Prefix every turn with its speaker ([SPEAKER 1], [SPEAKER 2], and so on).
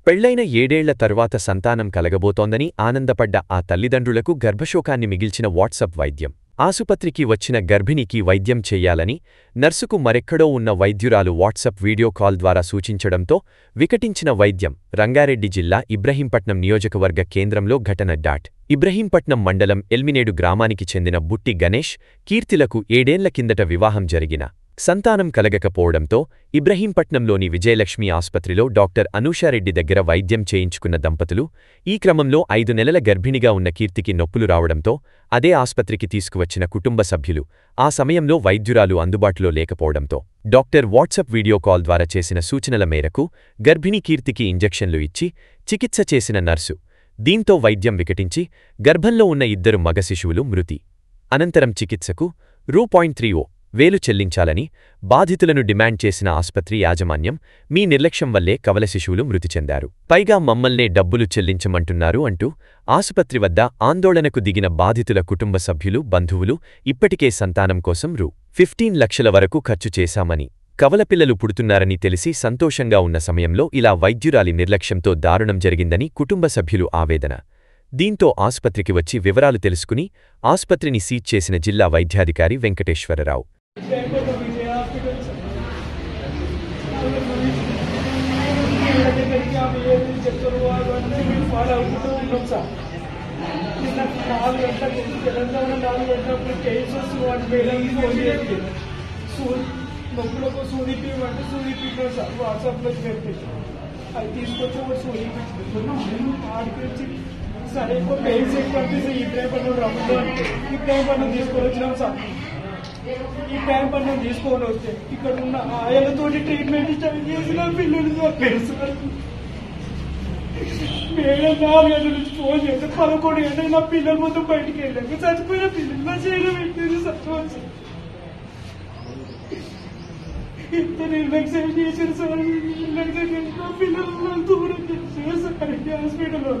[SPEAKER 1] పెళ్లైన 7 ఏళ్ల తరువాత సంతానం కలగబోతోందని ఆనందపడ్డ ఆ తల్లిదండ్రులకు గర్భశోకాన్ని మిగిల్చిన వాట్సప్ వైద్యం. ఆసుపత్రికి వచ్చిన గర్భిణికి వైద్యం చెయ్యాలని నర్సుకు మరెక్కడో ఉన్న వైద్యురాలు వాట్సప్ వీడియో కాల్ ద్వారా సూచించడంతో వికటించిన వైద్యం. రంగారెడ్డి జిల్లా ఇబ్రహీంపట్నం నియోజకవర్గ కేంద్రంలో ఘటన. ఇబ్రహీంపట్నం మండలం ఎల్మినేడు గ్రామానికి చెందిన బుట్టి గణేష్, కీర్తిలకు 7 ఏళ్ల కిందట వివాహం జరిగిన సంతానం కలగకపోవడంతో ఇబ్రహీంపట్నంలోని విజయలక్ష్మి ఆస్పత్రిలో డాక్టర్ అనూషారెడ్డి దగ్గర వైద్యం చేయించుకున్న దంపతులు ఈ క్రమంలో 5 నెలల గర్భిణిగా ఉన్న కీర్తికి నొప్పులు రావడంతో అదే ఆస్పత్రికి తీసుకువచ్చిన కుటుంబ సభ్యులు ఆ సమయంలో వైద్యురాలు అందుబాటులో లేకపోవడంతో డాక్టర్ వాట్సప్ వీడియో కాల్ ద్వారా చేసిన సూచనల మేరకు గర్భిణీ కీర్తికి ఇంజెక్షన్లు ఇచ్చి చికిత్స చేసిన నర్సు. దీంతో వైద్యం వికటించి గర్భంలో ఉన్న 2 మగ శిశువులు మృతి. అనంతరం చికిత్సకు రూ.30,000 చెల్లించాలని బాధితులను డిమాండ్ చేసిన ఆస్పత్రి యాజమాన్యం, మీ నిర్లక్ష్యం వల్లే కవల శిశువులు మృతి చెందారు, పైగా మమ్మల్నే డబ్బులు చెల్లించమంటున్నారు అంటూ ఆసుపత్రి వద్ద ఆందోళనకు దిగిన బాధితుల కుటుంబ సభ్యులు, బంధువులు ఇప్పటికే సంతానం కోసం రూ.15 లక్షల వరకు ఖర్చు చేశామని, కవలపిల్లలు పుడుతున్నారని తెలిసి సంతోషంగా ఉన్న సమయంలో ఇలా వైద్యురాలి నిర్లక్ష్యంతో దారుణం జరిగిందని కుటుంబ సభ్యులు ఆవేదన. దీంతో ఆసుపత్రికి వచ్చి వివరాలు తెలుసుకుని ఆసుపత్రిని సీజ్ చేసిన జిల్లా వైద్యాధికారి వెంకటేశ్వరరావు.
[SPEAKER 2] నొప్పులకు సూది పీమంటే సూది పీపారు సార్. వాట్సాప్లో పెట్టేసి అది తీసుకొచ్చి ఒక సూది పెట్టుకుంటున్నాం. ఆడికి వచ్చి సరే ఎక్కువ పెయిన్స్ ఎక్కువ అనిపిస్తే ఈ టైం పన్ను రమ్మంటే ఈ టైం పన్ను తీసుకొని వచ్చినాం సార్. ఈ టైం పన్ను తీసుకొని వస్తే ఇక్కడ ఉన్న ఆయనతో ట్రీట్మెంట్ స్టార్ట్ చేసిన పిల్లలు చంపారు సార్. మేడం 4 గంటల నుంచి ఫోన్ చేస్తే 11 గంటలు నా పిల్లల మొత్తం బయటికి వెళ్ళాక చచ్చిపోయిన పిల్లలు నా చేయడం పెట్టింది సార్. ఇంత నిర్లక్ష్యం చేశారు సార్. నిర్లక్ష్యం చేసిన పిల్లలు దూరం చేశారు సార్ హాస్పిటల్లో.